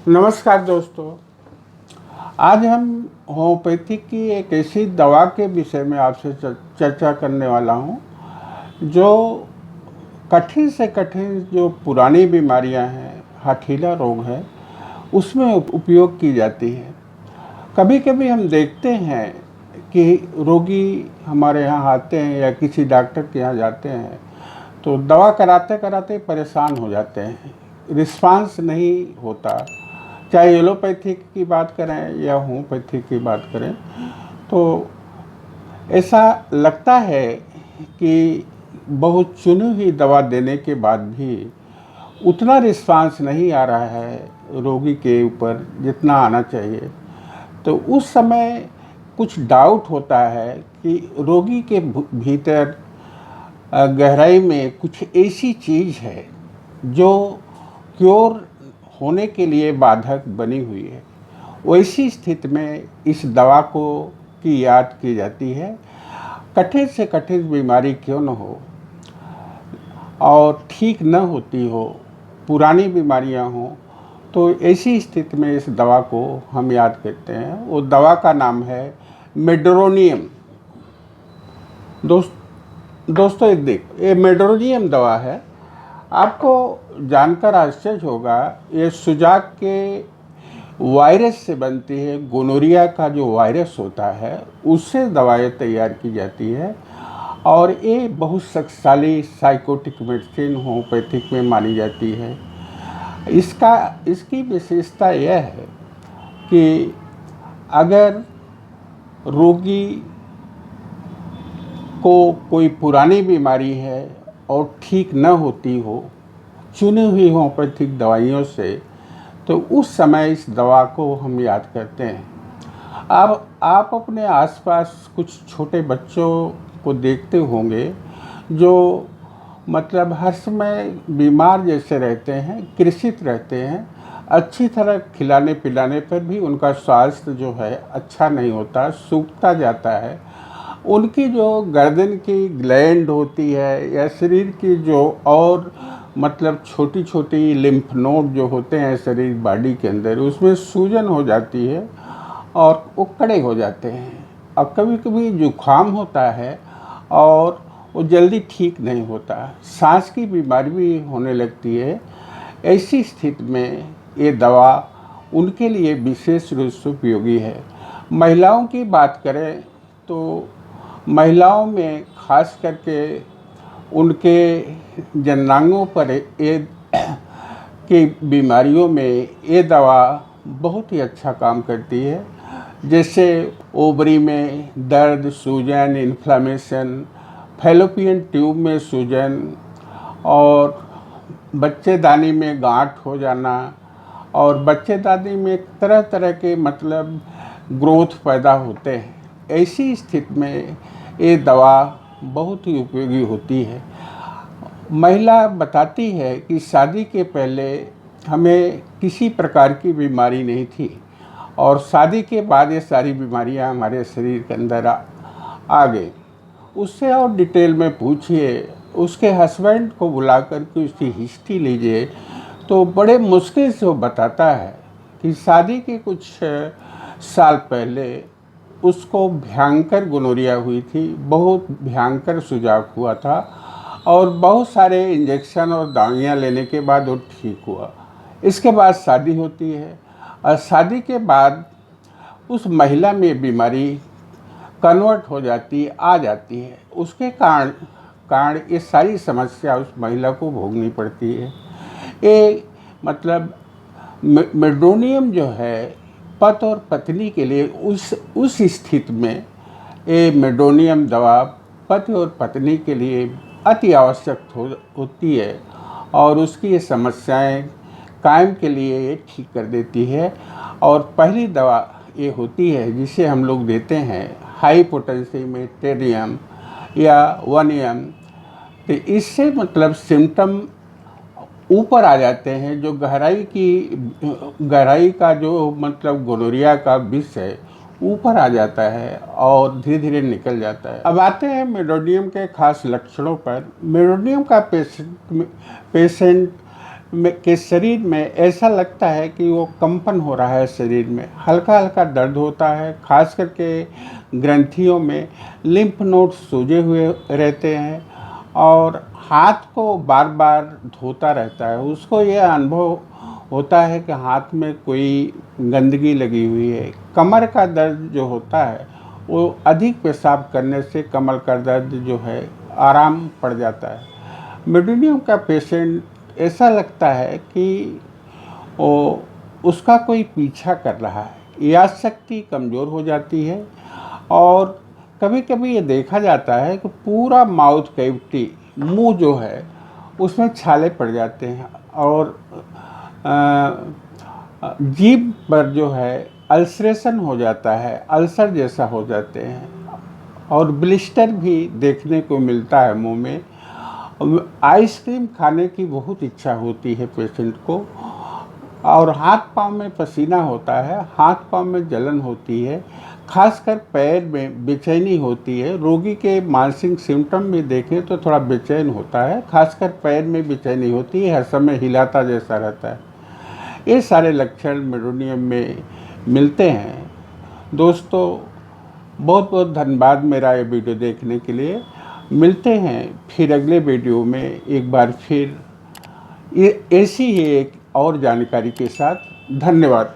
नमस्कार दोस्तों। आज हम होम्योपैथी की एक ऐसी दवा के विषय में आपसे चर्चा करने वाला हूं जो कठिन से कठिन जो पुरानी बीमारियां हैं, हठीला रोग है, उसमें उपयोग की जाती है। कभी कभी हम देखते हैं कि रोगी हमारे यहाँ आते हैं या किसी डॉक्टर के यहाँ जाते हैं तो दवा कराते कराते परेशान हो जाते हैं, रिस्पांस नहीं होता। चाहे एलोपैथिक की बात करें या होम्योपैथिक की बात करें तो ऐसा लगता है कि बहुत चुनी हुई दवा देने के बाद भी उतना रिस्पांस नहीं आ रहा है रोगी के ऊपर जितना आना चाहिए। तो उस समय कुछ डाउट होता है कि रोगी के भीतर गहराई में कुछ ऐसी चीज़ है जो क्योर होने के लिए बाधक बनी हुई है। वैसी स्थिति में इस दवा को की याद की जाती है। कठिन से कठिन बीमारी क्यों न हो और ठीक न होती हो, पुरानी बीमारियां हों, तो ऐसी स्थिति में इस दवा को हम याद करते हैं। वो दवा का नाम है मेडरोनियम। दोस्तों ये मेडरोनियम दवा है। आपको जानकर आश्चर्य होगा, ये सुजाक के वायरस से बनती है। गोनोरिया का जो वायरस होता है उससे दवाएं तैयार की जाती है और ये बहुत शक्तिशाली साइकोटिक मेडिसिन होम्योपैथिक में मानी जाती है। इसकी विशेषता यह है कि अगर रोगी को कोई पुरानी बीमारी है और ठीक न होती हो चुनी हुई होम्योपैथिक दवाइयों से, तो उस समय इस दवा को हम याद करते हैं। अब आप अपने आसपास कुछ छोटे बच्चों को देखते होंगे जो मतलब हर समय बीमार जैसे रहते हैं, कृषित रहते हैं। अच्छी तरह खिलाने पिलाने पर भी उनका स्वास्थ्य जो है अच्छा नहीं होता, सूखता जाता है। उनकी जो गर्दन की ग्लैंड होती है या शरीर की जो और मतलब छोटी छोटी लिम्फ नोड जो होते हैं शरीर बॉडी के अंदर, उसमें सूजन हो जाती है और वो कड़े हो जाते हैं। और कभी कभी जुखाम होता है और वो जल्दी ठीक नहीं होता। सांस की बीमारी भी होने लगती है। ऐसी स्थिति में ये दवा उनके लिए विशेष रूप से उपयोगी है। महिलाओं की बात करें तो महिलाओं में खास करके उनके जननांगों पर ये की बीमारियों में ये दवा बहुत ही अच्छा काम करती है। जैसे ओवरी में दर्द, सूजन, इन्फ्लामेशन, फैलोपियन ट्यूब में सूजन और बच्चेदानी में गांठ हो जाना और बच्चेदानी में तरह तरह के मतलब ग्रोथ पैदा होते हैं। ऐसी स्थिति में ये दवा बहुत ही उपयोगी होती है। महिला बताती है कि शादी के पहले हमें किसी प्रकार की बीमारी नहीं थी और शादी के बाद ये सारी बीमारियां हमारे शरीर के अंदर आ गई। उससे और डिटेल में पूछिए, उसके हस्बैंड को बुला कर के उसकी हिस्ट्री लीजिए तो बड़े मुश्किल से वो बताता है कि शादी के कुछ साल पहले उसको भयंकर गोनोरिया हुई थी, बहुत भयंकर सुजाक हुआ था और बहुत सारे इंजेक्शन और दवाइयाँ लेने के बाद वो ठीक हुआ। इसके बाद शादी होती है और शादी के बाद उस महिला में बीमारी कन्वर्ट हो जाती है, आ जाती है। उसके कारण ये सारी समस्या उस महिला को भोगनी पड़ती है। ये मतलब मेडोनियम जो है पति और पत्नी के लिए उस स्थिति में ये मेडोनियम दवा पति और पत्नी के लिए अति आवश्यक होती है और उसकी ये समस्याएं कायम के लिए ये ठीक कर देती है। और पहली दवा ये होती है जिसे हम लोग देते हैं हाई पोटेंसी में टेरियम या वनियम। तो इससे मतलब सिम्टम ऊपर आ जाते हैं। जो गहराई का जो मतलब गोनोरिया का विष है ऊपर आ जाता है और धीरे धीरे निकल जाता है। अब आते हैं मेडोनियम के खास लक्षणों पर। मेडोनियम का पेशेंट के शरीर में ऐसा लगता है कि वो कंपन हो रहा है, शरीर में हल्का हल्का दर्द होता है, खास करके ग्रंथियों में लिम्फ नोड्स सूजे हुए रहते हैं और हाथ को बार बार धोता रहता है। उसको ये अनुभव होता है कि हाथ में कोई गंदगी लगी हुई है। कमर का दर्द जो होता है वो अधिक पेशाब करने से कमर का दर्द जो है आराम पड़ जाता है। मेडोनियम का पेशेंट ऐसा लगता है कि वो उसका कोई पीछा कर रहा है, याद शक्ति कमज़ोर हो जाती है और कभी कभी ये देखा जाता है कि पूरा माउथ कैविटी, मुंह जो है उसमें छाले पड़ जाते हैं और जीभ पर जो है अल्सरेशन हो जाता है, अल्सर जैसा हो जाते हैं और ब्लिस्टर भी देखने को मिलता है मुंह में। आइसक्रीम खाने की बहुत इच्छा होती है पेशेंट को और हाथ पांव में पसीना होता है, हाथ पांव में जलन होती है, खासकर पैर में बेचैनी होती है। रोगी के मानसिक सिम्टम भी देखें तो थोड़ा बेचैन होता है, खासकर पैर में बेचैनी होती है, हर समय हिलाता जैसा रहता है। ये सारे लक्षण मेडोनियम में मिलते हैं। दोस्तों बहुत बहुत धन्यवाद मेरा ये वीडियो देखने के लिए। मिलते हैं फिर अगले वीडियो में एक बार फिर ऐसी ही एक और जानकारी के साथ। धन्यवाद।